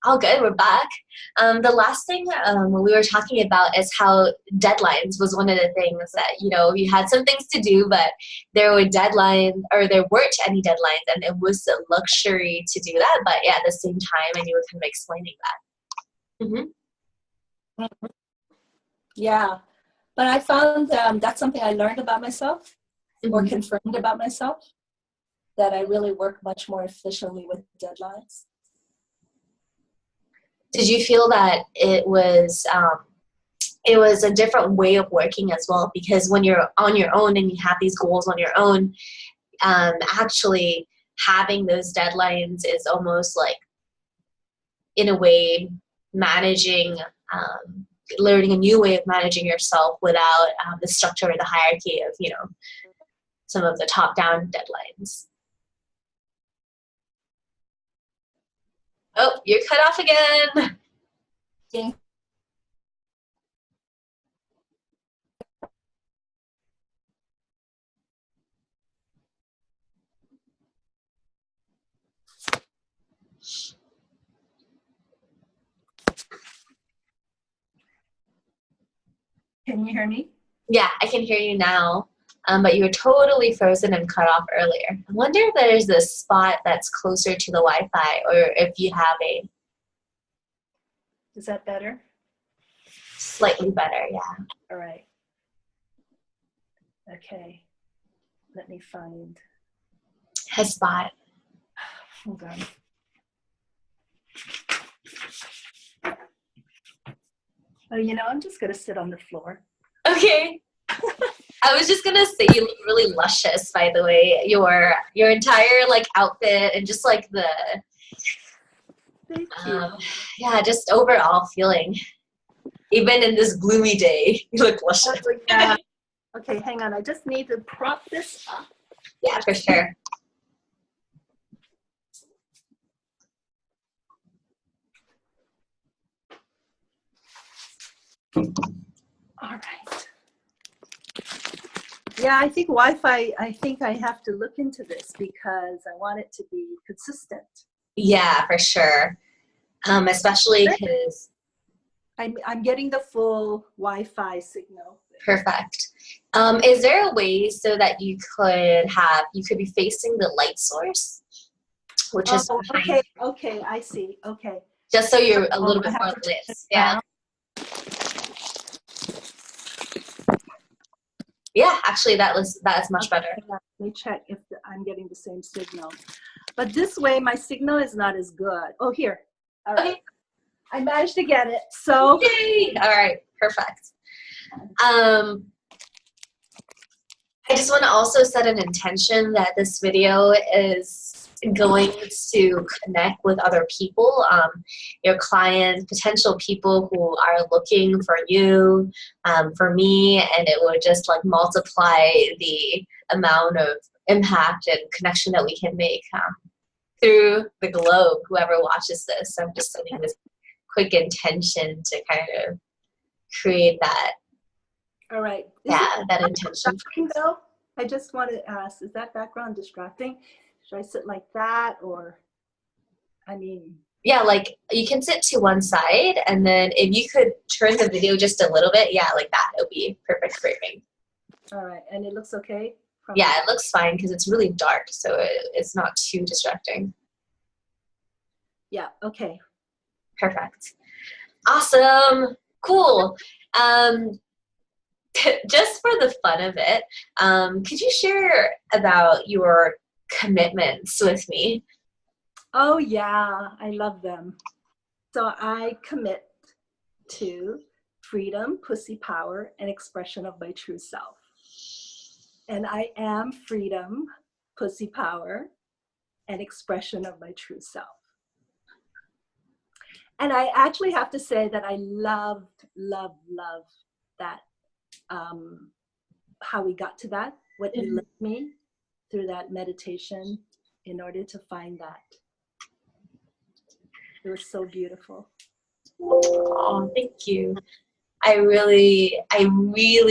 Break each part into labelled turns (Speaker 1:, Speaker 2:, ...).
Speaker 1: All good. We're back. The last thing we were talking about is how deadlines was one of the things that, you know, you had some things to do, but there were deadlines, or there weren't any deadlines, and it was a luxury to do that. But yeah, at the same time, and you were kind of explaining that. Mm-hmm.
Speaker 2: Yeah, but I found that's something I learned about myself, or
Speaker 1: Mm-hmm.
Speaker 2: confirmed about myself, that I really work much more efficiently with deadlines.
Speaker 1: Did you feel that it was a different way of working as well? Because when you're on your own and you have these goals on your own, actually having those deadlines is almost like, in a way, managing, learning a new way of managing yourself without the structure or the hierarchy of, you know, some of the top-down deadlines. Oh, you're cut off again.
Speaker 2: Yeah. Can you hear me?
Speaker 1: Yeah, I can hear you now, but you were totally frozen and cut off earlier. I wonder if there's a spot that's closer to the Wi-Fi, or if you have a...
Speaker 2: Is that better?
Speaker 1: Slightly better, yeah.
Speaker 2: All right. Okay. Let me find.
Speaker 1: A spot.
Speaker 2: Hold on. Oh, you know, I'm just going to sit on the floor.
Speaker 1: Okay. I was just gonna say, you look really luscious, by the way. Your entire like outfit and just like the
Speaker 2: Thank you.
Speaker 1: Yeah, just overall feeling. Even in this gloomy day, you look luscious.
Speaker 2: Oh, yeah. Okay, hang on. I just need to prop this up.
Speaker 1: Yeah, for sure.
Speaker 2: All right. Yeah, I think Wi-Fi, I think I have to look into this because I want it to be consistent.
Speaker 1: Yeah, for sure. Especially because
Speaker 2: I'm getting the full Wi-Fi signal.
Speaker 1: perfect. Is there a way so that you could be facing the light source, which is behind,
Speaker 2: okay, I see. Okay.
Speaker 1: just so you're a little bit more lit. Yeah. Yeah, actually that is much better.
Speaker 2: Let me check if I'm getting the same signal. But this way my signal is not as good. Oh, here. All right.
Speaker 1: Okay.
Speaker 2: I managed to get it. So
Speaker 1: yay! All right, perfect. I just want to also set an intention that this video is going to connect with other people, your clients, potential people who are looking for you, for me, and it would just like multiply the amount of impact and connection that we can make through the globe, whoever watches this. So I'm just setting this quick intention to kind of create that.
Speaker 2: all right.
Speaker 1: That intention.
Speaker 2: Though? I just want to ask, is that background distracting? Should I sit like that, or, I mean?
Speaker 1: Yeah, like you can sit to one side, and then if you could turn the video just a little bit, yeah, like that, it would be perfect framing.
Speaker 2: All right, and it looks okay?
Speaker 1: Yeah, it looks fine because it's really dark, so it's not too distracting.
Speaker 2: Yeah, okay.
Speaker 1: Perfect. Awesome. Cool. Just for the fun of it, could you share about your commitments with me?
Speaker 2: Oh yeah, I love them. So I commit to freedom, pussy power, and expression of my true self. And I am freedom, pussy power, and expression of my true self. And I actually have to say that I love that, how we got to that, what you led me through that meditation in order to find that. It was so beautiful.
Speaker 1: Oh, thank you. I really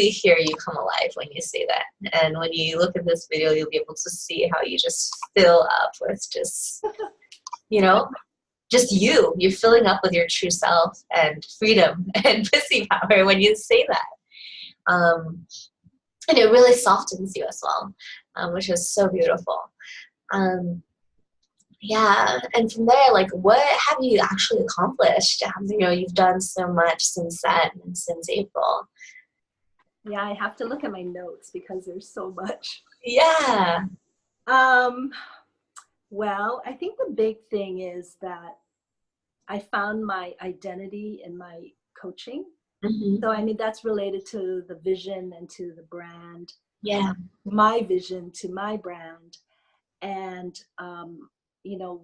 Speaker 1: hear you come alive when you say that. And when you look at this video, you'll be able to see how you just fill up with just, you know, just you're filling up with your true self and freedom and pussy power when you say that. And it really softens you as well, which is so beautiful. Yeah, and from there, like, what have you actually accomplished? You know, you've done so much since then, since April.
Speaker 2: Yeah, I have to look at my notes because there's so much.
Speaker 1: Yeah.
Speaker 2: Well, I think the big thing is that I found my identity in my coaching.
Speaker 1: Mm-hmm.
Speaker 2: So, I mean, that's related to the vision and to the brand.
Speaker 1: Yeah.
Speaker 2: My vision to my brand, and you know,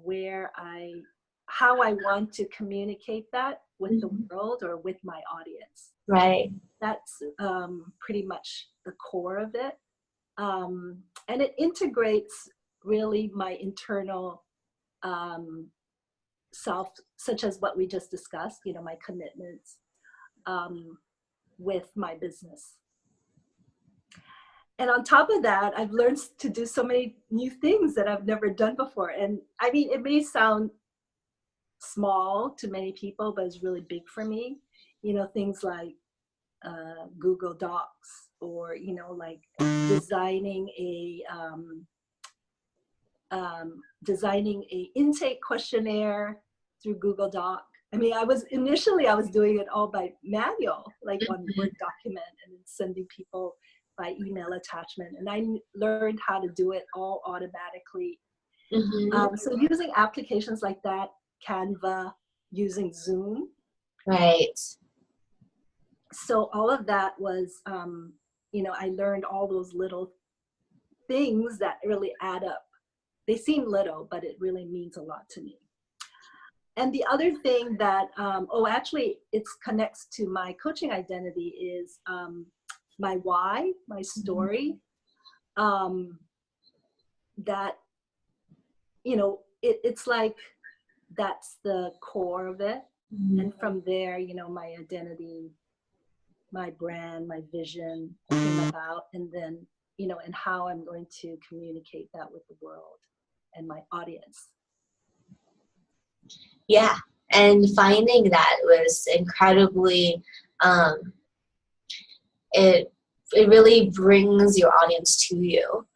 Speaker 2: how I want to communicate that with the world or with my audience.
Speaker 1: Right.
Speaker 2: That's pretty much the core of it. And it integrates really my internal self, such as what we just discussed, you know, my commitments with my business. And on top of that, I've learned to do so many new things that I've never done before. And I mean, it may sound small to many people, but it's really big for me. You know, things like Google Docs, or, you know, like designing a intake questionnaire through Google Doc. I mean, I was doing it all by manual, like on Word document, and then sending people by email attachment. And I learned how to do it all automatically. So using applications like that, Canva, using Zoom.
Speaker 1: Right.
Speaker 2: So all of that was, you know, I learned all those little things that really add up. They seem little, but it really means a lot to me. And the other thing that, actually it connects to my coaching identity is my why, my story. That, you know, it's like, that's the core of it. And from there, you know, my identity, my brand, my vision came about, and then, you know, and how I'm going to communicate that with the world and my audience.
Speaker 1: Yeah, and finding that was incredibly, it really brings your audience to you.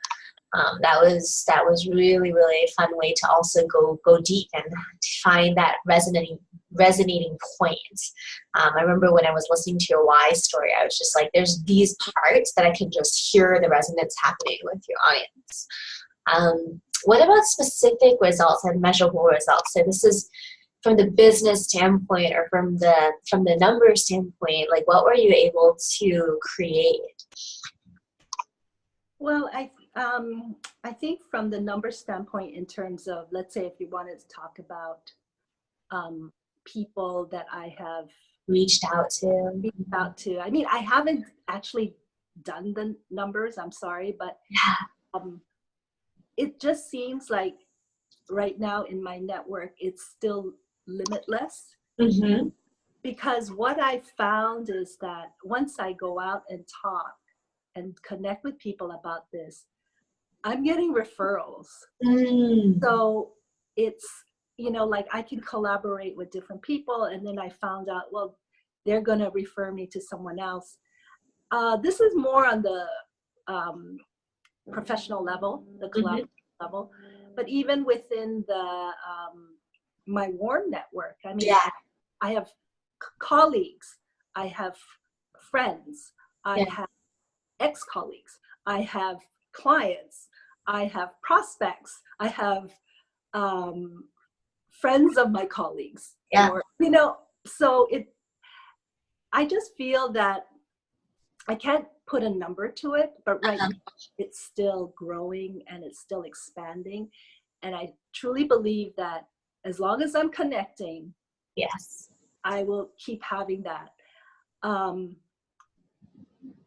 Speaker 1: That was really, really a fun way to also go deep and find that resonating point. I remember when I was listening to your why story, I was just like, there's these parts that I can just hear the resonance happening with your audience. What about specific results and measurable results? So this is from the business standpoint, or from the numbers standpoint. Like, what were you able to create?
Speaker 2: Well, I think from the number standpoint, in terms of, let's say, if you wanted to talk about people that I have
Speaker 1: reached out to.
Speaker 2: I mean, I haven't actually done the numbers, I'm sorry, but it just seems like right now in my network, it's still limitless. Because what I found is that once I go out and talk and connect with people about this, I'm getting referrals. So it's, you know, like, I can collaborate with different people, and then I found out, well, they're going to refer me to someone else. This is more on the professional level, the collaborative level, but even within the my warm network, I mean, I have colleagues, I have friends, I have ex-colleagues, I have clients, I have prospects, I have friends of my colleagues, or, you know, so I just feel that I can't put a number to it, but right now it's still growing and it's still expanding. And I truly believe that as long as I'm connecting, I will keep having that.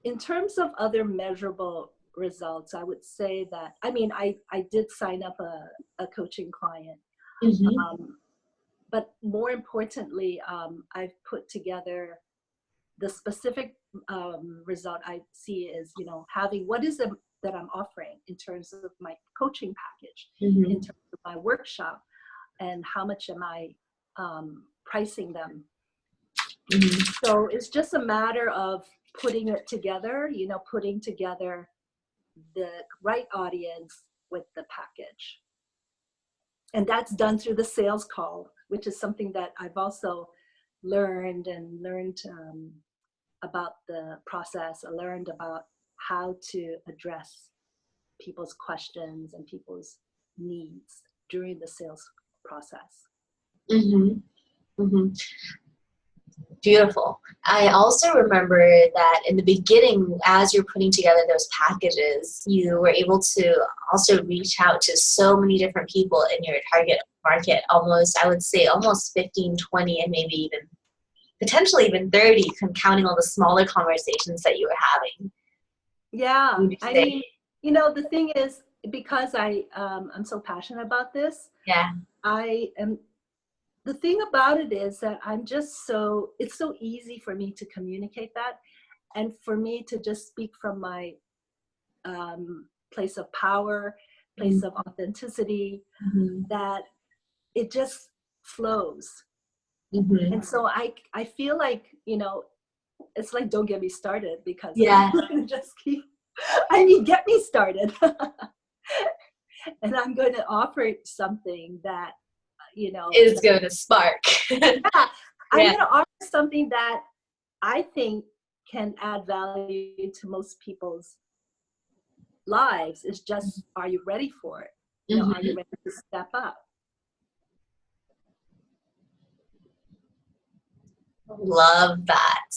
Speaker 2: In terms of other measurable results, I would say that, I mean, I did sign up a coaching client. But more importantly, I've put together the specific result I see is, you know, having what is it that I'm offering in terms of my coaching package, in terms of my workshop, and how much am I pricing them.
Speaker 1: Mm-hmm.
Speaker 2: So it's just a matter of putting it together, putting together the right audience with the package. And that's done through the sales call, which is something that I've also learned about the process. I learned about how to address people's questions and people's needs during the sales process.
Speaker 1: Mm-hmm. Mm-hmm. Beautiful. I also remember that in the beginning, as you're putting together those packages, you were able to also reach out to so many different people in your target market, I would say almost 15, 20, and maybe even potentially even 30, counting all the smaller conversations that you were having.
Speaker 2: Yeah, I mean, the thing is, because I'm so passionate about this,
Speaker 1: yeah,
Speaker 2: the thing about it is that it's so easy for me to communicate that, and for me to just speak from my place of power, place of authenticity, that it just flows. And so I feel like, it's like, don't get me started, because just get me started. And I'm going to offer something that,
Speaker 1: is going to spark.
Speaker 2: I'm going to offer something that I think can add value to most people's lives. It's just, are you ready for it? Are you ready to step up?
Speaker 1: Love that.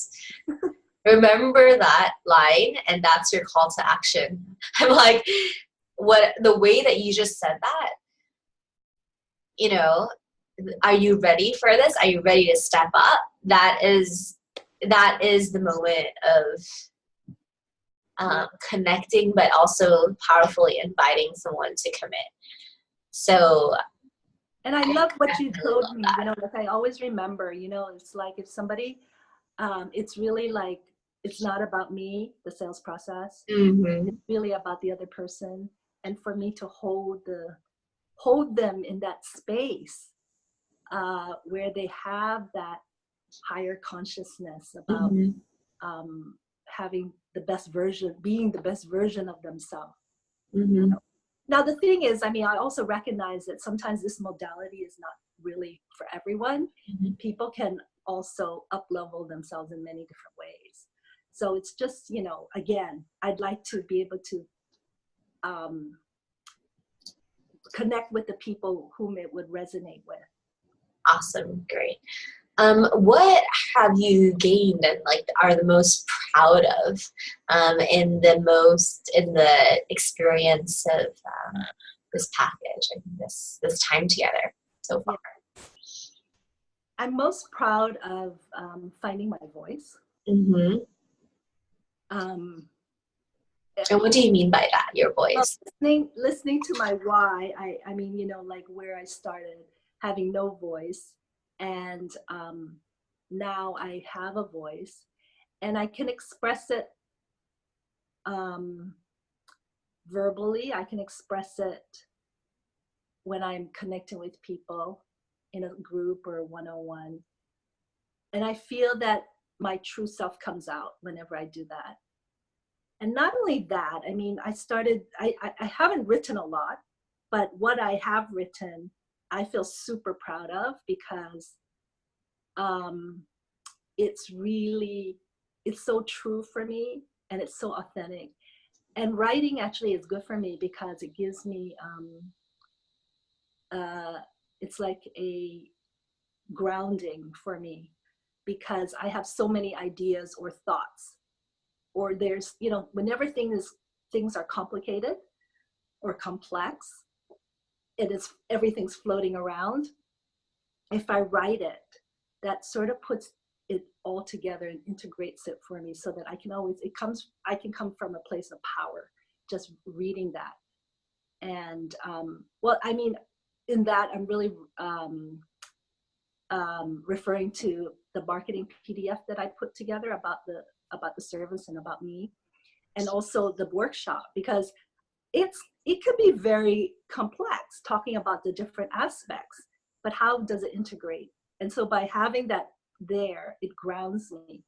Speaker 1: Remember that line, and that's your call to action. I'm like, the way that you just said that, are you ready for this? Are you ready to step up? That is the moment of connecting, but also powerfully inviting someone to commit. So,
Speaker 2: and I love what you told me, like I always remember, it's like if somebody, it's really like, it's not about me, the sales process. It's really about the other person. And for me to hold them in that space where they have that higher consciousness about having being the best version of themselves. Now, the thing is, I also recognize that sometimes this modality is not really for everyone. People can also up-level themselves in many different ways. So it's just, again, I'd like to be able to connect with the people whom it would resonate with.
Speaker 1: Awesome. Great. What have you gained and are the most proud of in the experience of this package and this time together so far?
Speaker 2: I'm most proud of finding my voice.
Speaker 1: And what do you mean by that, your voice?
Speaker 2: Well, listening to my why, I mean, like where I started having no voice, and now I have a voice, and I can express it verbally. I can express it when I'm connecting with people in a group or one-on-one. And I feel that my true self comes out whenever I do that. And not only that, I haven't written a lot, but what I have written, I feel super proud of, because it's so true for me, and it's so authentic. And writing actually is good for me because it gives me, it's like a grounding for me, because I have so many ideas or thoughts, or there's, whenever things are complicated or complex, everything's floating around. If I write it, that sort of puts it all together and integrates it for me, so that I can come from a place of power just reading that. And in that, I'm really referring to the marketing PDF that I put together about the service and about me, and also the workshop, because it could be very complex talking about the different aspects, but how does it integrate And so by having that there, it grounds me.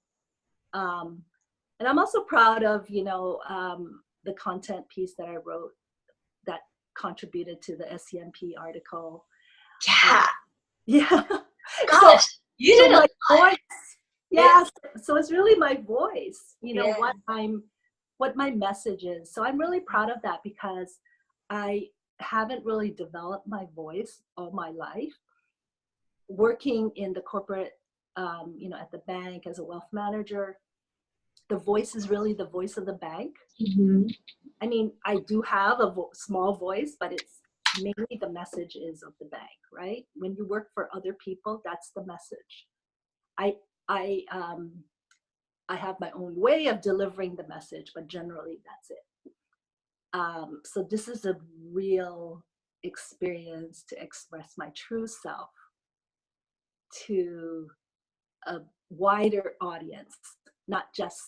Speaker 2: And I'm also proud of, the content piece that I wrote that contributed to the SCMP article.
Speaker 1: Yeah.
Speaker 2: Yeah.
Speaker 1: Gosh, you did a lot.
Speaker 2: Voice, yeah. So it's really my voice,
Speaker 1: Yeah.
Speaker 2: what my message is. So I'm really proud of that because I haven't really developed my voice all my life. Working in the corporate, at the bank as a wealth manager, the voice is really the voice of the bank.
Speaker 1: Mm-hmm.
Speaker 2: I mean, I do have a small voice, but it's mainly the message is of the bank, right? When you work for other people, that's the message. I have my own way of delivering the message, but generally that's it. So this is a real experience to express my true self to a wider audience, not just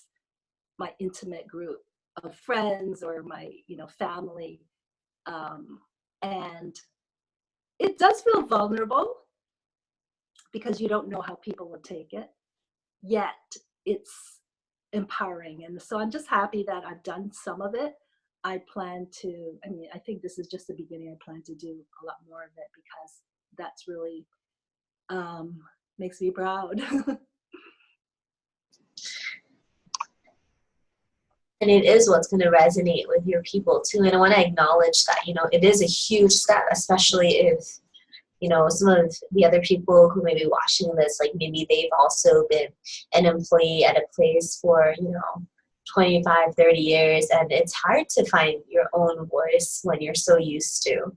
Speaker 2: my intimate group of friends or my family. And it does feel vulnerable because you don't know how people will take it, yet it's empowering. And so I'm just happy that I've done some of it. I think this is just the beginning. I plan to do a lot more of it because that's really makes me proud.
Speaker 1: And it is what's going to resonate with your people too. And I want to acknowledge that, it is a huge step, especially if, some of the other people who may be watching this, like maybe they've also been an employee at a place for, 25, 30 years. And it's hard to find your own voice when you're so used to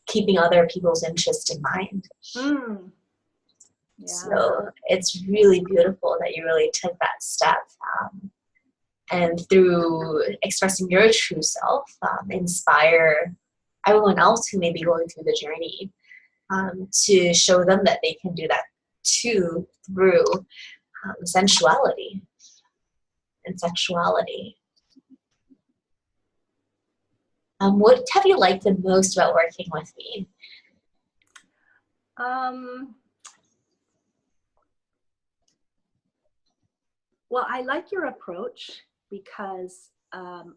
Speaker 1: keeping other people's interest in mind.
Speaker 2: Yeah.
Speaker 1: So it's really beautiful that you really took that step. And through expressing your true self, inspire everyone else who may be going through the journey to show them that they can do that too through sensuality and sexuality. What have you liked the most about working with me?
Speaker 2: Well, I like your approach because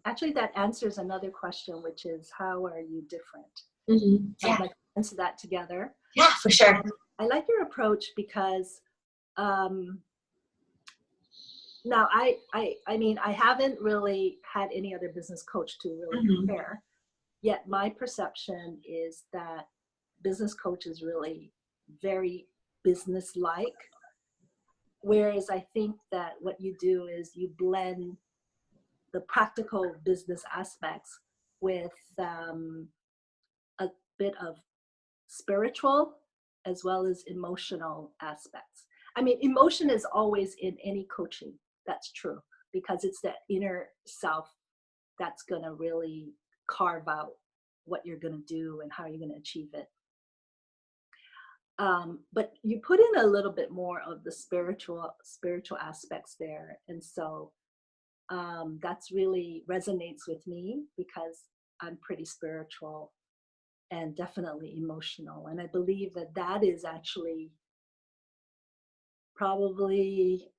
Speaker 2: actually that answers another question, which is how are you different?
Speaker 1: Mm-hmm. Yeah.
Speaker 2: I'd like to answer that together.
Speaker 1: Yeah, for sure.
Speaker 2: I like your approach because now I mean, I haven't really had any other business coach to really compare, yet my perception is that business coach is really very business-like. Whereas I think that what you do is you blend the practical business aspects with a bit of spiritual as well as emotional aspects. I mean, emotion is always in any coaching. That's true, because it's that inner self that's going to really carve out what you're going to do and how you're going to achieve it. But you put in a little bit more of the spiritual aspects there. And so that's really resonates with me because I'm pretty spiritual and definitely emotional. And I believe that that is actually probably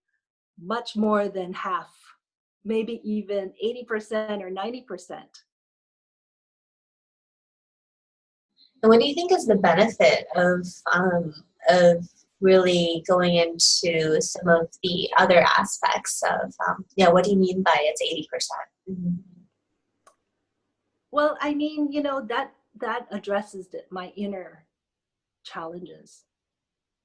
Speaker 2: much more than half, maybe even 80% or 90%.
Speaker 1: And what do you think is the benefit of really going into some of the other aspects of what do you mean by it's 80%? Mm-hmm.
Speaker 2: Well, I mean, that addresses my inner challenges,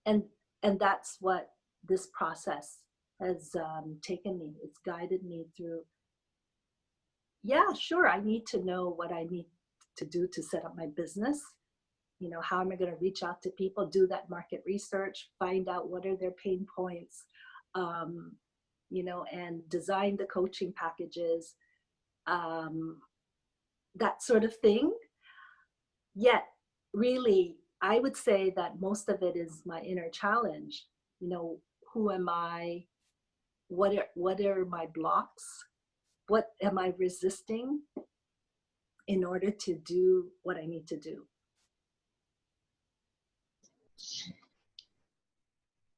Speaker 2: and that's what this process has taken me. It's guided me through. Yeah, sure, I need to know what I need to do to set up my business. How am I going to reach out to people, do that market research, find out what are their pain points, and design the coaching packages, that sort of thing. Yet, really, I would say that most of it is my inner challenge. Who am I? What are my blocks? What am I resisting in order to do what I need to do?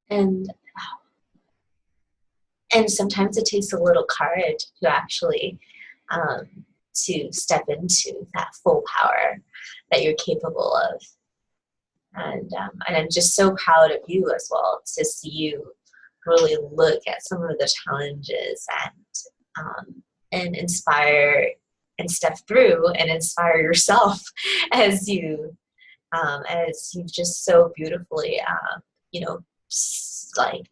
Speaker 1: And sometimes it takes a little courage to actually to step into that full power that you're capable of. And I'm just so proud of you as well to see you really look at some of the challenges and inspire and step through and inspire yourself as you just so beautifully you know like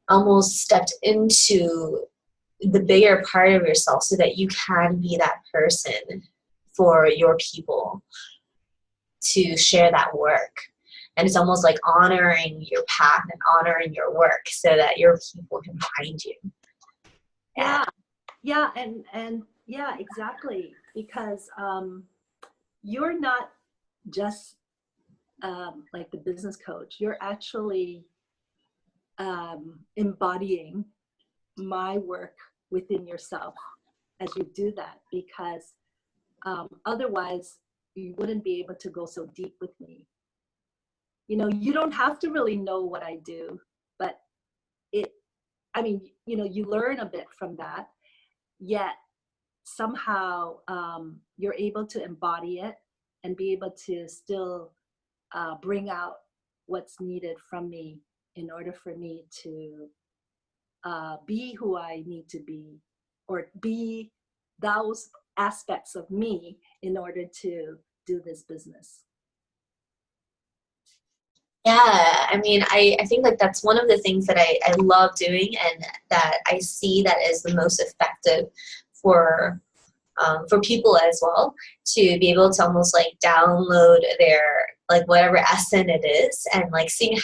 Speaker 1: almost stepped into the bigger part of yourself so that you can be that person for your people to share that work. And it's almost like honoring your path and honoring your work so that your people can find you.
Speaker 2: Yeah, and yeah, exactly. Because you're not just like the business coach. You're actually embodying my work within yourself as you do that, because otherwise you wouldn't be able to go so deep with me. You know, you don't have to really know what I do, but you learn a bit from that, yet somehow you're able to embody it and be able to still bring out what's needed from me in order for me to be who I need to be, or be those aspects of me in order to do this business.
Speaker 1: Yeah, I mean, I think like that's one of the things that I love doing and that I see that is the most effective for people as well, to be able to almost like download their like whatever essence it is and like seeing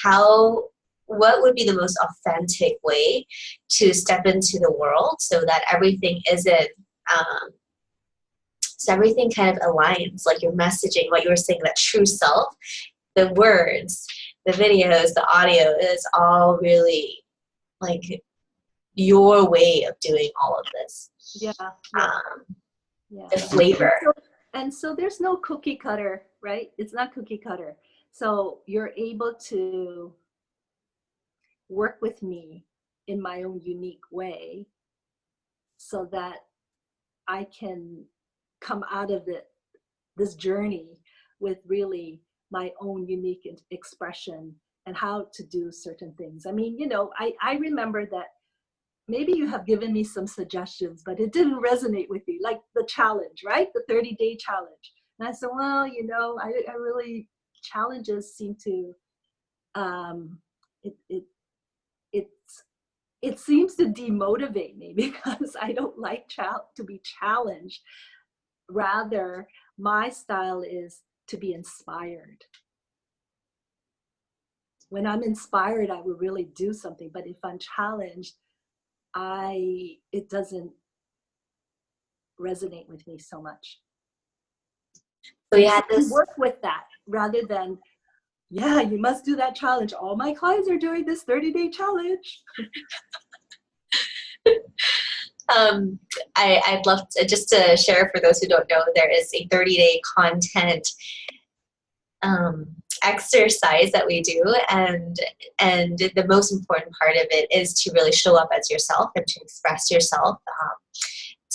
Speaker 1: what would be the most authentic way to step into the world so that everything isn't so everything kind of aligns, like your messaging, what you were saying, that true self, the words, the videos, the audio is all really like your way of doing all of this.
Speaker 2: Yeah.
Speaker 1: The flavor.
Speaker 2: And so there's no cookie cutter, right? It's not cookie cutter. So you're able to work with me in my own unique way so that I can come out of this journey with really my own unique expression and how to do certain things. I mean, I remember that maybe you have given me some suggestions, but it didn't resonate with me, like the challenge, right? The 30-day challenge. And I said, well, I really, challenges seem to, it seems to demotivate me because I don't like to be challenged. Rather, my style is to be inspired. When I'm inspired, I will really do something. But if I'm challenged, it doesn't resonate with me so much.
Speaker 1: So you had this
Speaker 2: work with that rather than, yeah, you must do that challenge. All my clients are doing this 30-day challenge.
Speaker 1: I'd love to, just to share for those who don't know, there is a 30-day content exercise that we do, and the most important part of it is to really show up as yourself and to express yourself,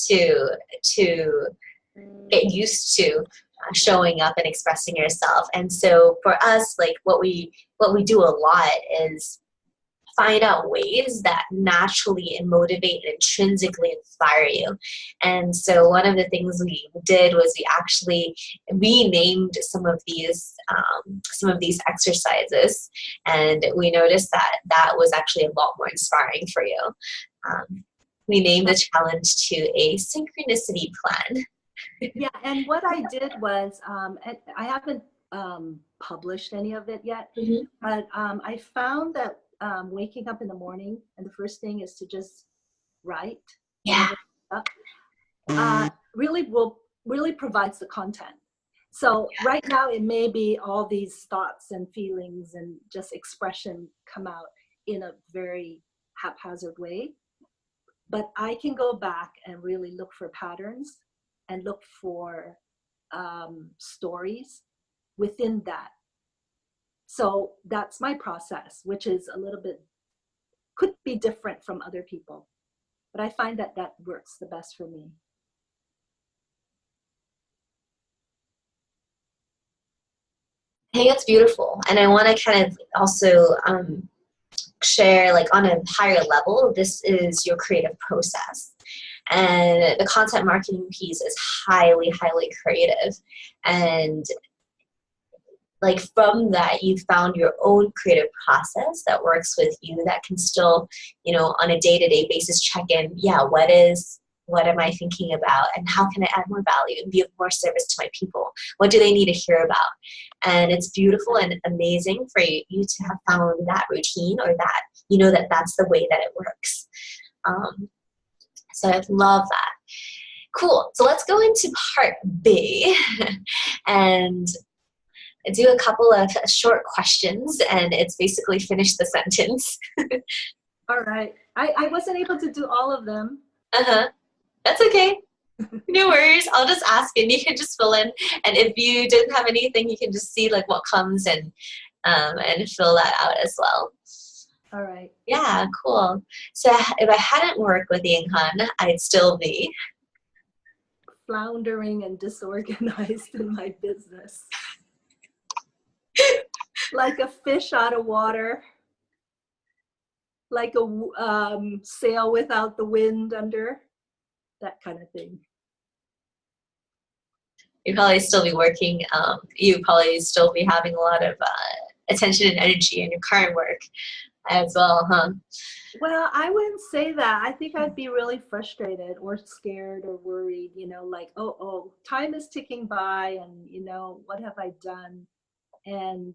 Speaker 1: to get used to showing up and expressing yourself. And so for us, like what we do a lot is find out ways that naturally and motivate and intrinsically inspire you. And so one of the things we did was we actually renamed some of these exercises, and we noticed that was actually a lot more inspiring for you. We named the challenge to a synchronicity plan.
Speaker 2: Yeah, and what I did was, I haven't published any of it yet,
Speaker 1: Mm-hmm.
Speaker 2: but I found that waking up in the morning and the first thing is to just write.
Speaker 1: Yeah.
Speaker 2: Really provides the content. So right now it may be all these thoughts and feelings and just expression come out in a very haphazard way, but I can go back and really look for patterns and look for stories within that So that's my process, which is a little bit, could be different from other people, but I find that that works the best for me.
Speaker 1: I think that's beautiful. And I want to kind of also share, like, on a higher level, this is your creative process. And the content marketing piece is highly, highly creative. And like from that, you found your own creative process that works with you, that can still, on a day-to-day basis check in, yeah, what am I thinking about, and how can I add more value and be of more service to my people? What do they need to hear about? And it's beautiful and amazing for you to have found that routine, or that, that that's the way that it works. So I love that. Cool. So let's go into part B and do a couple of short questions, and it's basically finish the sentence.
Speaker 2: All right. I wasn't able to do all of them.
Speaker 1: Uh-huh. That's okay. No worries. I'll just ask and you can just fill in. And if you didn't have anything, you can just see like what comes and fill that out as well.
Speaker 2: All right.
Speaker 1: Yeah, cool. So if I hadn't worked with Ying Han, I'd still be
Speaker 2: floundering and disorganized in my business. Like a fish out of water. Like a sail without the wind under. That kind of thing.
Speaker 1: You'd probably still be working. You'd probably still be having a lot of attention and energy in your current work as well, huh?
Speaker 2: Well, I wouldn't say that. I think I'd be really frustrated or scared or worried, like, oh, time is ticking by, and, what have I done? And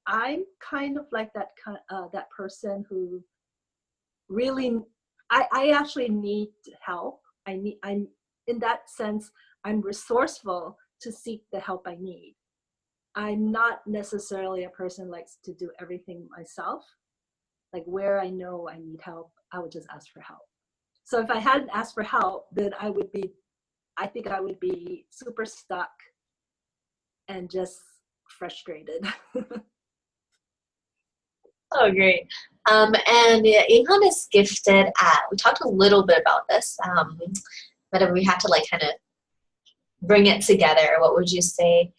Speaker 2: I'm kind of like that person who really, I actually need help. I'm in that sense, I'm resourceful to seek the help I need. I'm not necessarily a person who likes to do everything myself. Like where I know I need help, I would just ask for help. So if I hadn't asked for help, then I think I would be super stuck and just frustrated.
Speaker 1: Oh, great. And Ying Han is gifted at, we talked a little bit about this, but if we had to like kind of bring it together, what would you say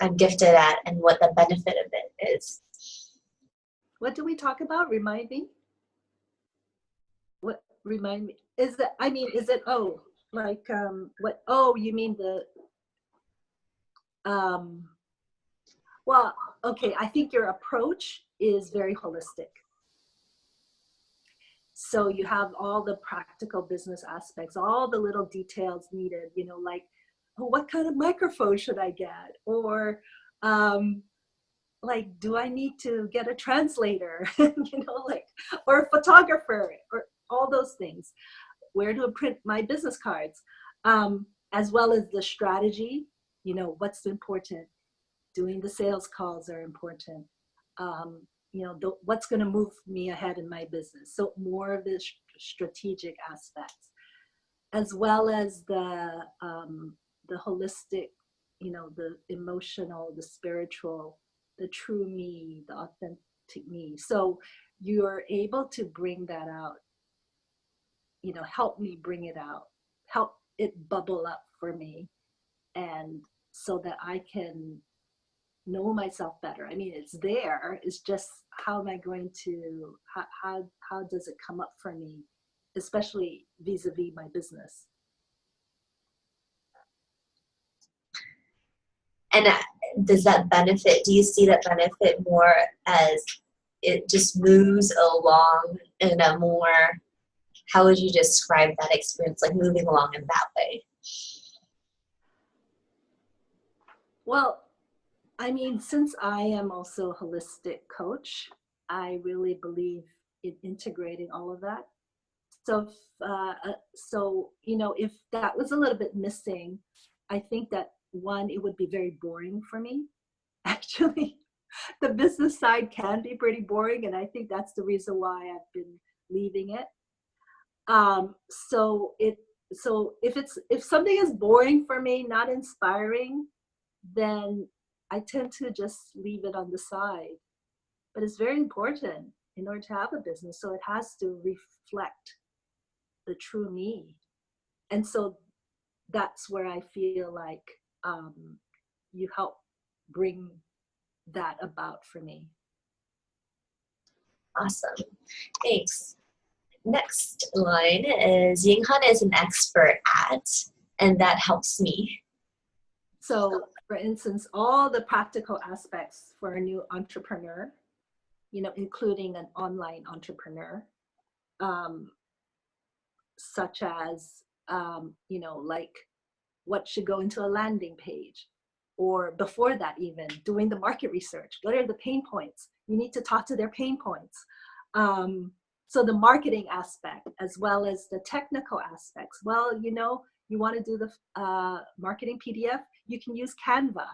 Speaker 1: I'm gifted at, and what the benefit of it is?
Speaker 2: What do we talk about? Remind me. What remind me? Is it, like what, you mean the well, okay, I think your approach is very holistic. So you have all the practical business aspects, all the little details needed, like, oh, what kind of microphone should I get? Or like, do I need to get a translator? Like, or a photographer, or all those things. Where to print my business cards, as well as the strategy, what's important. Doing the sales calls are important. What's going to move me ahead in my business. So more of the strategic aspects, as well as the holistic, the emotional, the spiritual, the true me, the authentic me. So you're able to bring that out, help me bring it out, help it bubble up for me, and so that I can know myself better. I mean, it's there. It's just how am I going to, how does it come up for me, especially vis-a-vis my business.
Speaker 1: And does that benefit, do you see that benefit more as it just moves along in a more, how would you describe that experience, like moving along in that way?
Speaker 2: Well, I mean, since I am also a holistic coach, I really believe in integrating all of that. So, if that was a little bit missing, I think that one, it would be very boring for me. Actually, the business side can be pretty boring, and I think that's the reason why I've been leaving it. So if something is boring for me, not inspiring, then I tend to just leave it on the side. But it's very important in order to have a business. So it has to reflect the true me. And so that's where I feel like you help bring that about for me.
Speaker 1: Awesome. Thanks. Next line is Ying Han is an expert at, and that helps me.
Speaker 2: So for instance, all the practical aspects for a new entrepreneur, including an online entrepreneur, such as, like what should go into a landing page, or before that even, doing the market research. What are the pain points? You need to talk to their pain points. So the marketing aspect, as well as the technical aspects. Well, you want to do the marketing PDF, you can use Canva.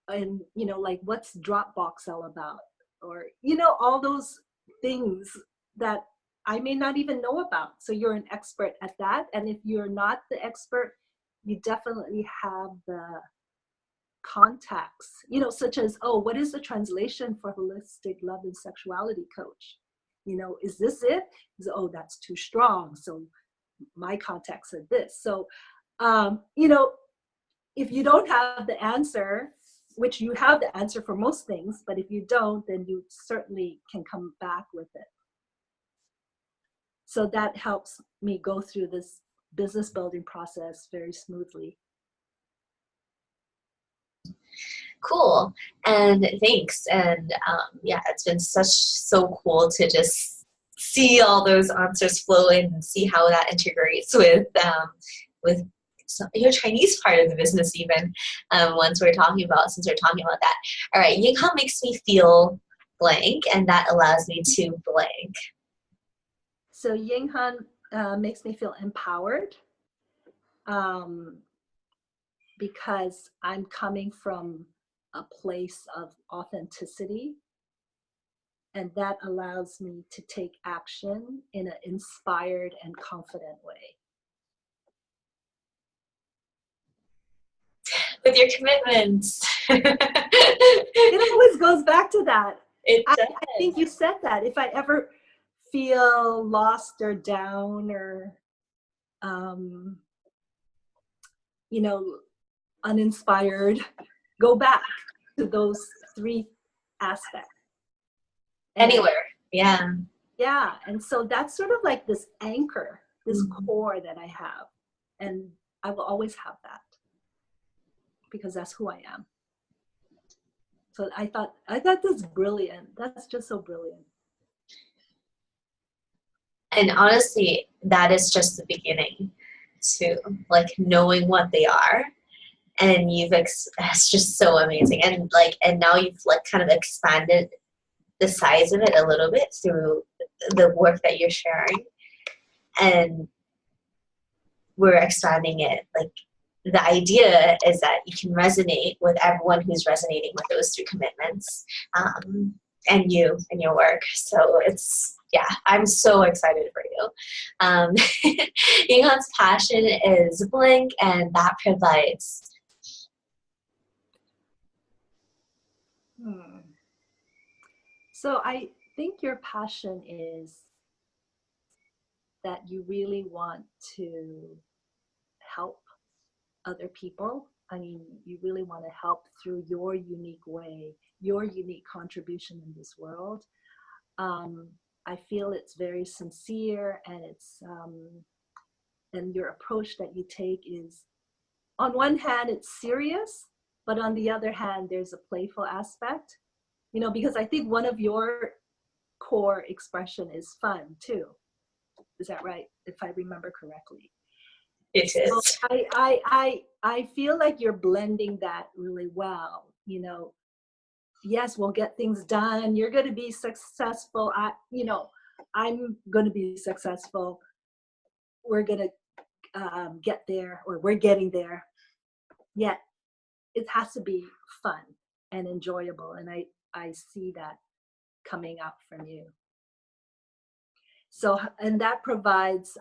Speaker 2: And, like what's Dropbox all about? Or, all those things that I may not even know about. So you're an expert at that. And if you're not the expert, you definitely have the contacts, such as, what is the translation for holistic love and sexuality coach? Is this it? That's too strong. So my contacts are this. So, if you don't have the answer, which you have the answer for most things, but if you don't, then you certainly can come back with it. So that helps me go through this business building process very smoothly.
Speaker 1: Cool. And thanks. And yeah, it's been so cool to just see all those answers flow in and see how that integrates with your Chinese part of the business even, since we're talking about that. All right, Ying Han makes me feel blank, and that allows me to blank.
Speaker 2: So Ying Han makes me feel empowered, because I'm coming from a place of authenticity, and that allows me to take action in an inspired and confident way.
Speaker 1: With your commitments.
Speaker 2: It always goes back to that.
Speaker 1: I
Speaker 2: think you said that. If I ever feel lost or down or, uninspired, go back to those 3 aspects.
Speaker 1: Anywhere. Yeah.
Speaker 2: Yeah. And so that's sort of like this anchor, this core that I have. And I will always have that because that's who I am. So I thought that's brilliant. That's just so brilliant.
Speaker 1: And honestly, that is just the beginning to like knowing what they are. And it's just so amazing. And now you've like kind of expanded the size of it a little bit through the work that you're sharing. And we're expanding it. Like the idea is that you can resonate with everyone who's resonating with those 3 commitments, and you and your work. So I'm so excited for you. Ying Han's passion is blank, and that provides.
Speaker 2: So I think your passion is that you really want to help other people. I mean, you really want to help through your unique way, your unique contribution in this world. I feel it's very sincere, and it's and your approach that you take is, on one hand, it's serious, but on the other hand, there's a playful aspect. Because I think one of your core expression is fun too. Is that right? If I remember correctly.
Speaker 1: It is.
Speaker 2: So I feel like you're blending that really well. Yes, we'll get things done. You're going to be successful. I'm going to be successful. We're going to get there, or we're getting there. Yet it has to be fun and enjoyable. And I see that coming out from you. So, and that provides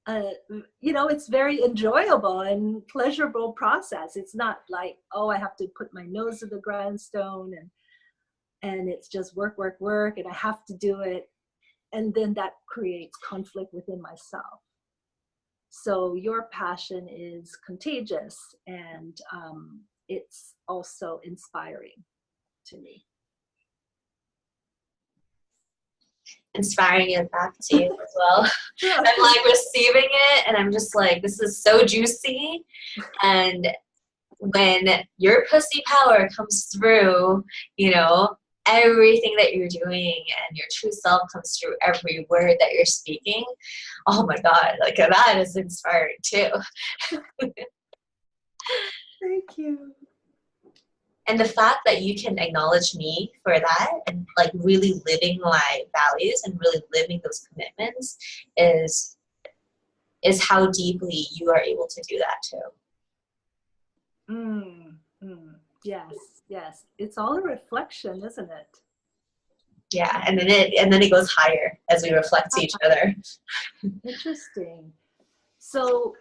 Speaker 2: it's very enjoyable and pleasurable process. It's not like, oh, I have to put my nose to the grindstone and it's just work, work, work, and I have to do it. And then that creates conflict within myself. So your passion is contagious, and it's also inspiring to me.
Speaker 1: Inspiring it back to you as well. I'm like receiving it and I'm just like, this is so juicy. And when your pussy power comes through, everything that you're doing and your true self comes through every word that you're speaking. Oh my God, like that is inspiring too.
Speaker 2: Thank you.
Speaker 1: And the fact that you can acknowledge me for that and like really living my values and really living those commitments is how deeply you are able to do that too.
Speaker 2: Yes. It's all a reflection, isn't it?
Speaker 1: Yeah, and then it goes higher as we reflect to each other.
Speaker 2: Interesting. So,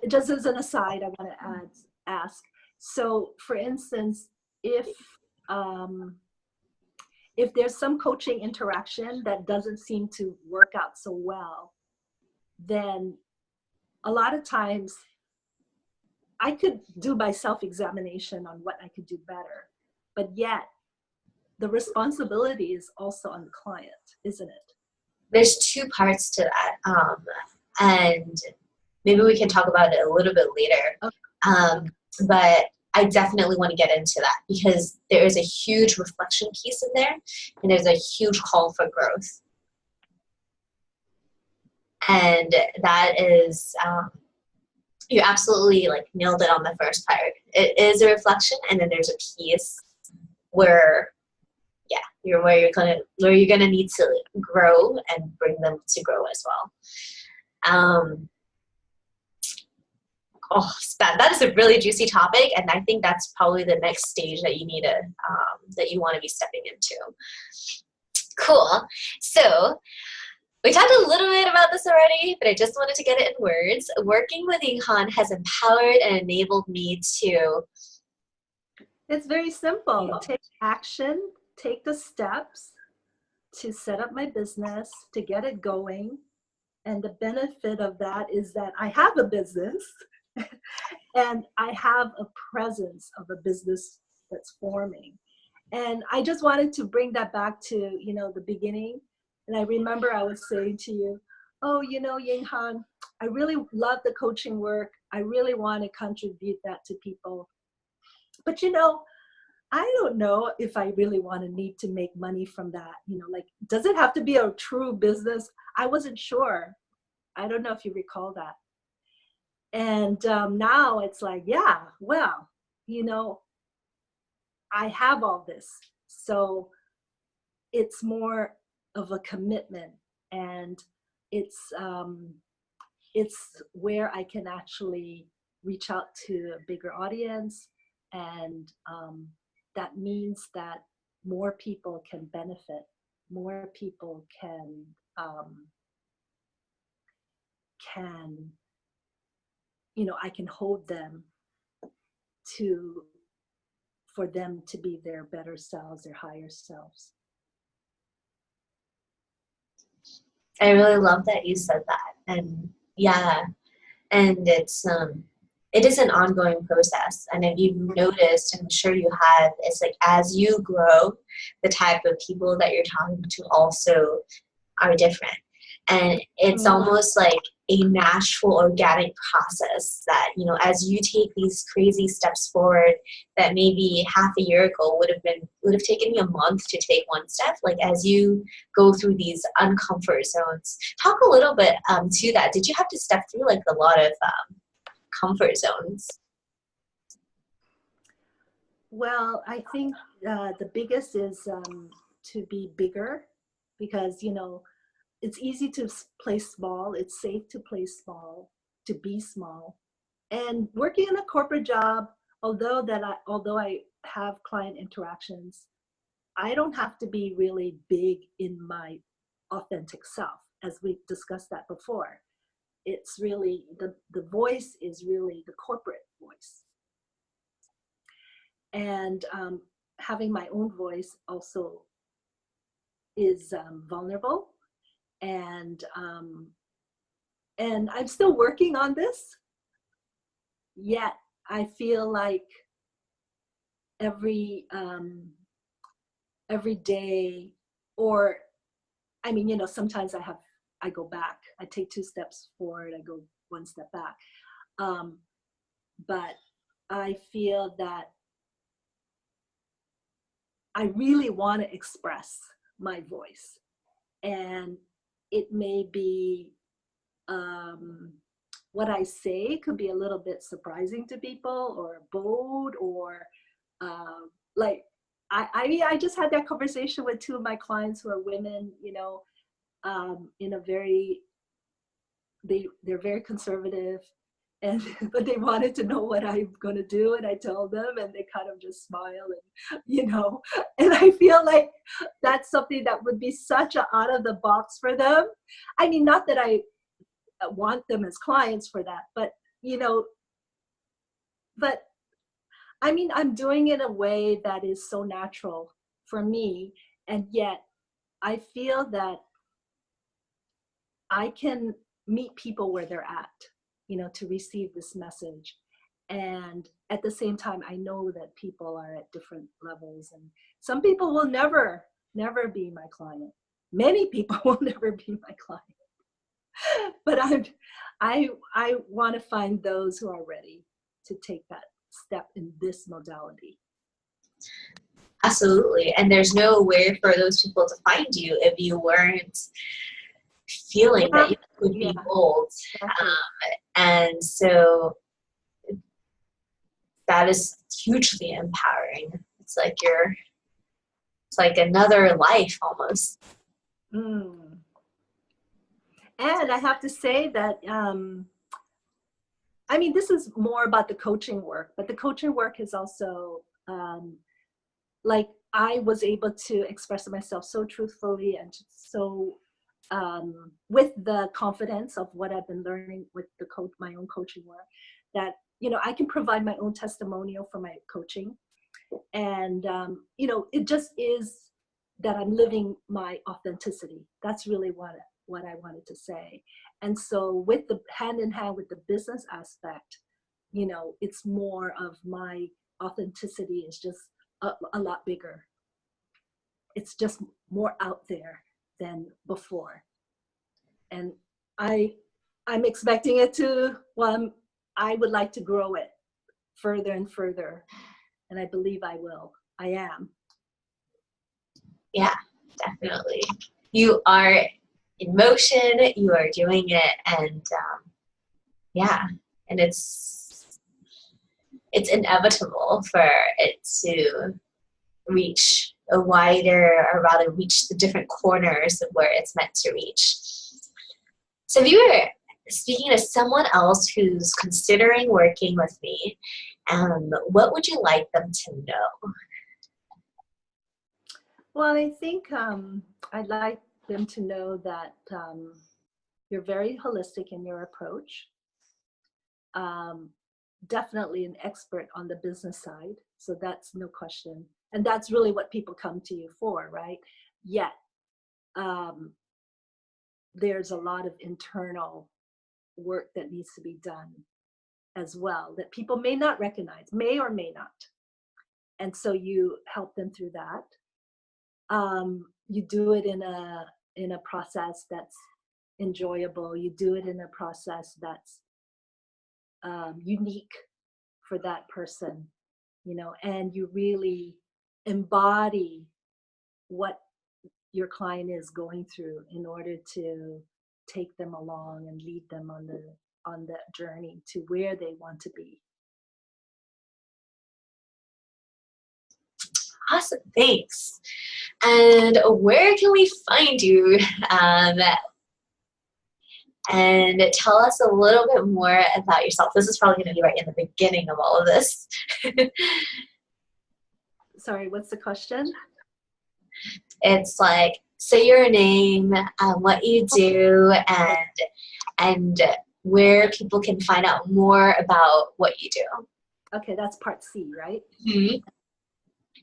Speaker 2: just as an aside, I want to ask. So, for instance, if there's some coaching interaction that doesn't seem to work out so well, then a lot of times I could do my self-examination on what I could do better, but yet the responsibility is also on the client, isn't it?
Speaker 1: There's two parts to that, and maybe we can talk about it a little bit later. Okay. But I definitely want to get into that because there is a huge reflection piece in there, and there's a huge call for growth. And that is, you absolutely like nailed it on the first part. It is a reflection, and then there's a piece where, where you're gonna need to grow and bring them to grow as well. That is a really juicy topic, and I think that's probably the next stage that you need to that you want to be stepping into. Cool. So we talked a little bit about this already, but I just wanted to get it in words. Working with Ying Han has empowered and enabled me to.
Speaker 2: It's very simple. Take action, take the steps to set up my business, to get it going. And the benefit of that is that I have a business and I have a presence of a business that's forming. And I just wanted to bring that back to, the beginning. And I remember I was saying to you, oh, Ying Han, I really love the coaching work. I really want to contribute that to people. But, I don't know if I really want to need to make money from that. Does it have to be a true business? I wasn't sure. I don't know if you recall that. And now it's like, yeah, well, I have all this. So it's more of a commitment, and it's where I can actually reach out to a bigger audience, and that means that more people can benefit, more people can I can hold them for them to be their better selves, their higher selves.
Speaker 1: I really love that you said that. And yeah, and it is an ongoing process. And if you've noticed, and I'm sure you have, it's like as you grow, the type of people that you're talking to also are different. And it's almost like a natural organic process that, as you take these crazy steps forward that maybe half a year ago would have taken you a month to take one step, like as you go through these uncomfort zones. Talk a little bit to that. Did you have to step through like a lot of comfort zones?
Speaker 2: Well, I think the biggest is to be bigger, because, it's easy to play small. It's safe to play small, to be small. And working in a corporate job, although I have client interactions, I don't have to be really big in my authentic self, as we discussed that before. it's really, the voice is really the corporate voice. And having my own voice also is vulnerable. And I'm still working on this, yet I feel like every day, or I mean, you know, sometimes I go back, I take 2 steps forward, I go 1 step back. But I feel that I really want to express my voice, and it may be what I say could be a little bit surprising to people, or bold, or like I just had that conversation with 2 of my clients who are women, you know, in a very, they're very conservative, and but they wanted to know what I'm going to do, and I told them, and they kind of just smile, and you know, and I feel like that's something that would be such a out of the box for them. I mean, not that I want them as clients for that, but you know, but I mean, I'm doing it in a way that is so natural for me, and yet I feel that I can meet people where they're at, you know, to receive this message. And at the same time, I know that people are at different levels, and some people will never be my client. Many people will never be my client. But I want to find those who are ready to take that step in this modality.
Speaker 1: Absolutely. And there's no way for those people to find you if you weren't feeling that you would be bold. And so that is hugely empowering. It's like another life almost.
Speaker 2: Mm. And I have to say that, I mean, this is more about the coaching work, but the coaching work is also, like, I was able to express myself so truthfully and so with the confidence of what I've been learning with my own coaching work, that, you know, I can provide my own testimonial for my coaching. And, you know, it just is that I'm living my authenticity. That's really what I wanted to say. And so with the hand in hand with the business aspect, you know, it's more of my authenticity is just a lot bigger. It's just more out there than before. And I'm expecting it to, well, I would like to grow it further and further. And I believe I will. I am.
Speaker 1: Yeah, definitely. You are in motion, you are doing it, and yeah, and it's inevitable for it to reach a wider, or rather reach the different corners of where it's meant to reach. So if you were speaking to someone else who's considering working with me, what would you like them to know?
Speaker 2: Well, I think I'd like them to know that you're very holistic in your approach. Definitely an expert on the business side, so that's no question. And that's really what people come to you for, right? Yet, there's a lot of internal work that needs to be done as well that people may not recognize, may or may not. And so you help them through that. You do it in a process that's enjoyable. You do it in a process that's unique for that person, you know, and you really embody what your client is going through in order to take them along and lead them on the journey to where they want to be.
Speaker 1: Awesome, thanks. And where can we find you? And tell us a little bit more about yourself. This is probably going to be right in the beginning of all of this.
Speaker 2: Sorry, what's the question?
Speaker 1: It's like, say your name, what you do, and where people can find out more about what you do.
Speaker 2: Okay, that's part C, right?
Speaker 1: Mm-hmm.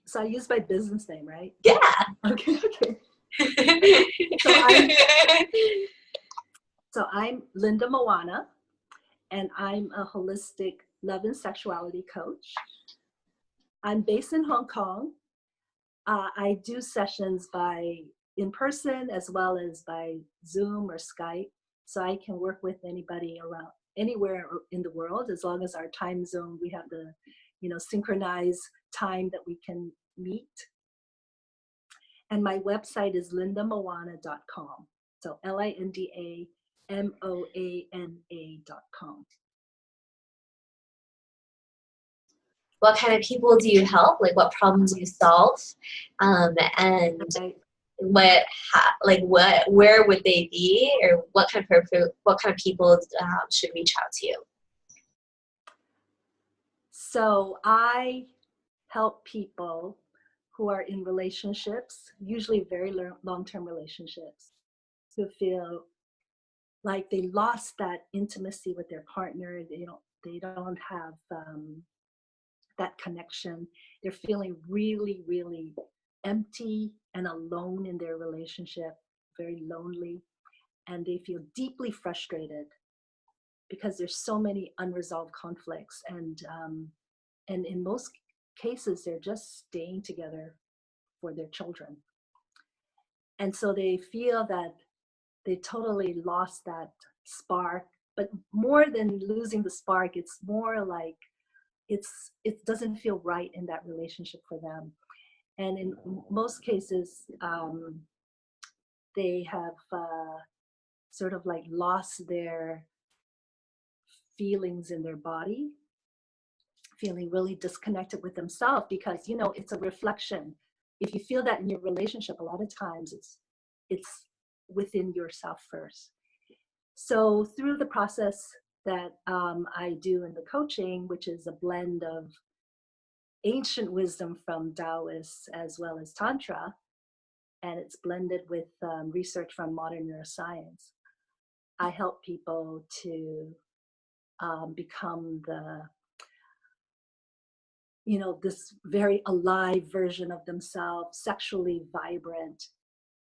Speaker 2: So I use my business name, right?
Speaker 1: Yeah.
Speaker 2: Okay, okay. So I'm Linda Moana, and I'm a holistic love and sexuality coach. I'm based in Hong Kong. I do sessions in person as well as by Zoom or Skype. So I can work with anybody around anywhere in the world, as long as our time zone, we have the, synchronized time that we can meet. And my website is lindamoana.com. So LINDAMOANA.com.
Speaker 1: What kind of people do you help? Like, what problems do you solve? And
Speaker 2: Okay.
Speaker 1: where would they be, or what kind of people should reach out to you?
Speaker 2: So I help people who are in relationships, usually very long-term relationships, who feel like they lost that intimacy with their partner. They don't have that connection. They're feeling really, really empty and alone in their relationship, very lonely, and they feel deeply frustrated because there's so many unresolved conflicts, and in most cases they're just staying together for their children. And so they feel that they totally lost that spark. But more than losing the spark, it's more like it doesn't feel right in that relationship for them. And in most cases, they have sort of like lost their feelings in their body, feeling really disconnected with themselves, because it's a reflection. If you feel that in your relationship, a lot of times it's within yourself first. So through the process that I do in the coaching, which is a blend of ancient wisdom from Taoists as well as Tantra, and it's blended with research from modern neuroscience, I help people to become this very alive version of themselves, sexually vibrant,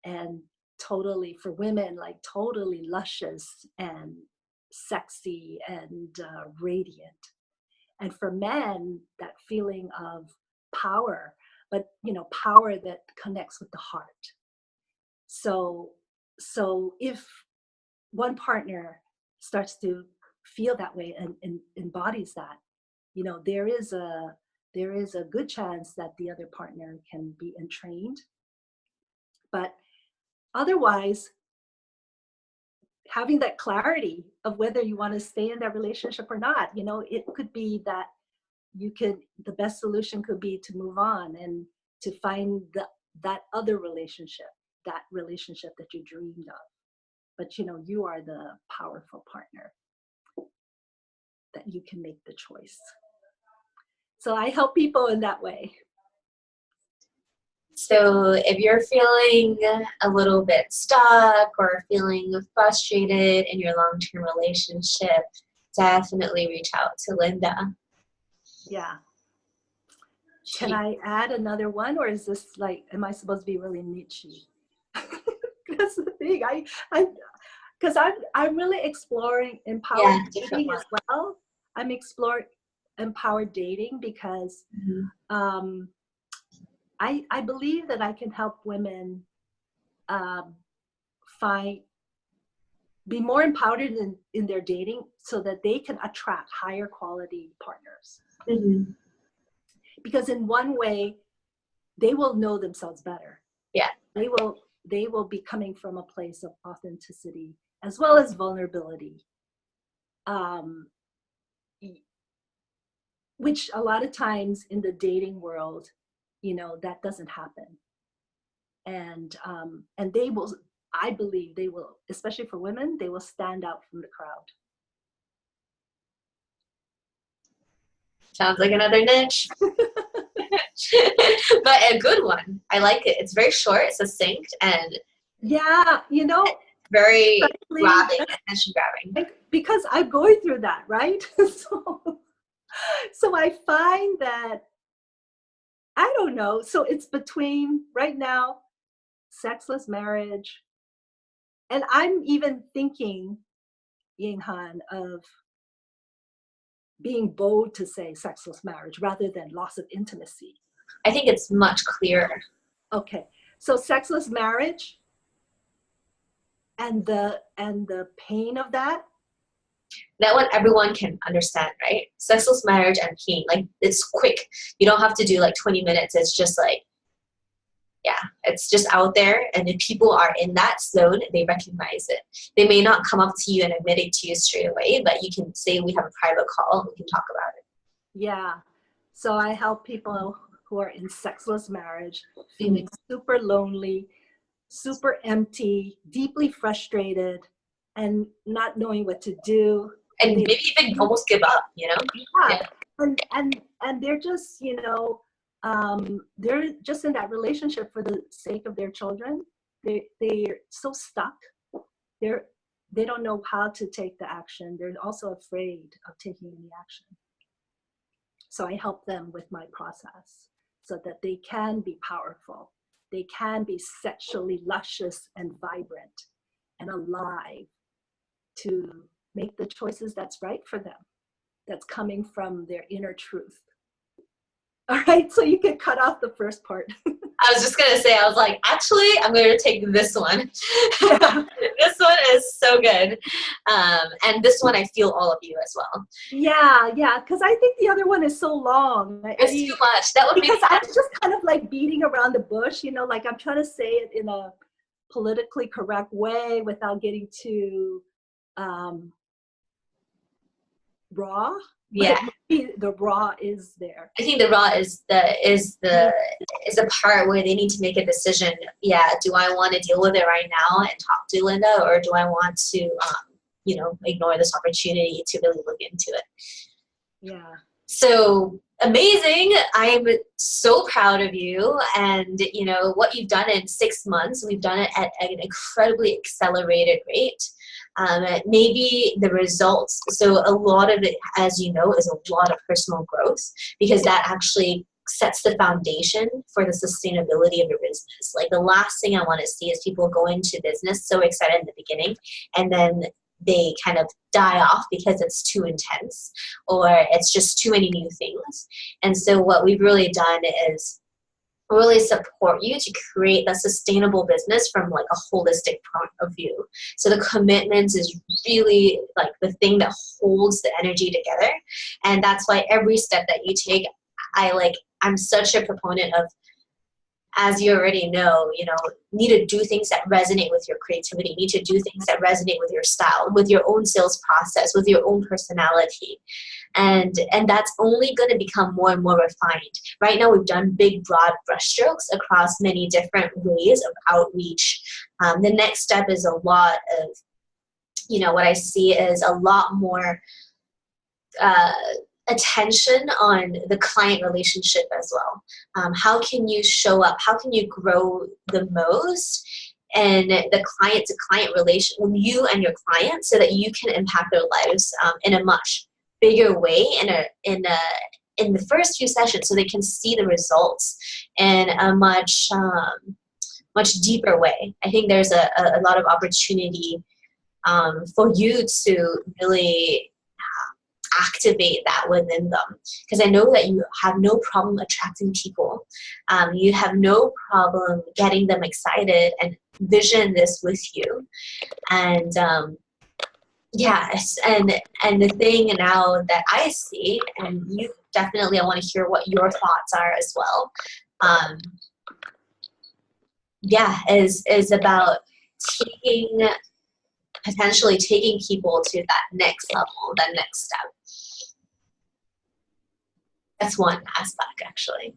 Speaker 2: and totally, for women, like totally luscious and sexy and radiant. And for men, that feeling of power, but power that connects with the heart. So if one partner starts to feel that way and embodies that, there is a good chance that the other partner can be entrained. But otherwise, having that clarity of whether you want to stay in that relationship or not, it could be that the best solution could be to move on and to find that other relationship, that relationship that you dreamed of. But you are the powerful partner that you can make the choice. So I help people in that way.
Speaker 1: So if you're feeling a little bit stuck or feeling frustrated in your long-term relationship, definitely reach out to Linda.
Speaker 2: Yeah. Can I add another one, or is this like, am I supposed to be really niche-y? That's the thing. Because I'm really exploring empowered dating as well. I'm exploring empowered dating because I believe that I can help women be more empowered in their dating so that they can attract higher quality partners.
Speaker 1: Mm-hmm.
Speaker 2: Because in one way, they will know themselves better.
Speaker 1: Yeah.
Speaker 2: They will be coming from a place of authenticity as well as vulnerability, which a lot of times in the dating world, that doesn't happen. And they will, I believe they will, especially for women, they will stand out from the crowd.
Speaker 1: Sounds like another niche. But a good one. I like it. It's very short, succinct, and
Speaker 2: yeah,
Speaker 1: very
Speaker 2: Frankly,
Speaker 1: grabbing, attention grabbing.
Speaker 2: because I'm going through that, right? So I find that, I don't know. So it's between right now, sexless marriage, and I'm even thinking, Ying Han, of being bold to say sexless marriage rather than loss of intimacy.
Speaker 1: I think it's much clearer.
Speaker 2: Okay, so sexless marriage and the pain of that.
Speaker 1: That one everyone can understand, right? Sexless marriage and pain, like it's quick. You don't have to do like 20 minutes. It's just like, yeah, it's just out there. And if people are in that zone, they recognize it. They may not come up to you and admit it to you straight away, but you can say we have a private call and we can talk about it.
Speaker 2: Yeah. So I help people who are in sexless marriage, feeling super lonely, super empty, deeply frustrated, and not knowing what to do.
Speaker 1: And maybe even almost give up, you know?
Speaker 2: Yeah. And they're just, they're just in that relationship for the sake of their children. They're so stuck. They don't know how to take the action. They're also afraid of taking any action. So I help them with my process so that they can be powerful. They can be sexually luscious and vibrant and alive to make the choices that's right for them, that's coming from their inner truth. All right, so you can cut off the first part.
Speaker 1: I was just gonna say, I was like, actually, I'm gonna take this one. This one is so good, and this one I feel all of you as well.
Speaker 2: Yeah, because I think the other one is so long.
Speaker 1: It's too much. That would
Speaker 2: because I was just kind of like beating around the bush, like I'm trying to say it in a politically correct way without getting too raw.
Speaker 1: Yeah,
Speaker 2: the raw is there.
Speaker 1: I think the raw is the part where they need to make a decision. Yeah, do I want to deal with it right now and talk to Linda, or do I want to ignore this opportunity to really look into it?
Speaker 2: Yeah.
Speaker 1: So amazing. I'm so proud of you, and what you've done in 6 months. We've done it at an incredibly accelerated rate. Maybe the results, so a lot of it, as you know, is a lot of personal growth, because that actually sets the foundation for the sustainability of your business. Like, the last thing I want to see is people go into business so excited in the beginning, and then they kind of die off because it's too intense or it's just too many new things. And so what we've really done is really support you to create that sustainable business from like a holistic point of view. So the commitment is really like the thing that holds the energy together. And that's why every step that you take, I'm such a proponent of, as you already know, need to do things that resonate with your creativity, need to do things that resonate with your style, with your own sales process, with your own personality. And that's only going to become more and more refined. Right now, we've done big, broad brushstrokes across many different ways of outreach. The next step is a lot of, what I see is a lot more attention on the client relationship as well. How can you show up? How can you grow the most in the client-to-client relation with you and your clients, so that you can impact their lives in a much bigger way in the first few sessions, so they can see the results in a much deeper way. I think there's a lot of opportunity for you to really activate that within them, because I know that you have no problem attracting people. You have no problem getting them excited and vision this with you. And yes, and the thing now that I see, and you definitely, I want to hear what your thoughts are as well. Is about potentially taking people to that next level, that next step. That's one aspect, actually.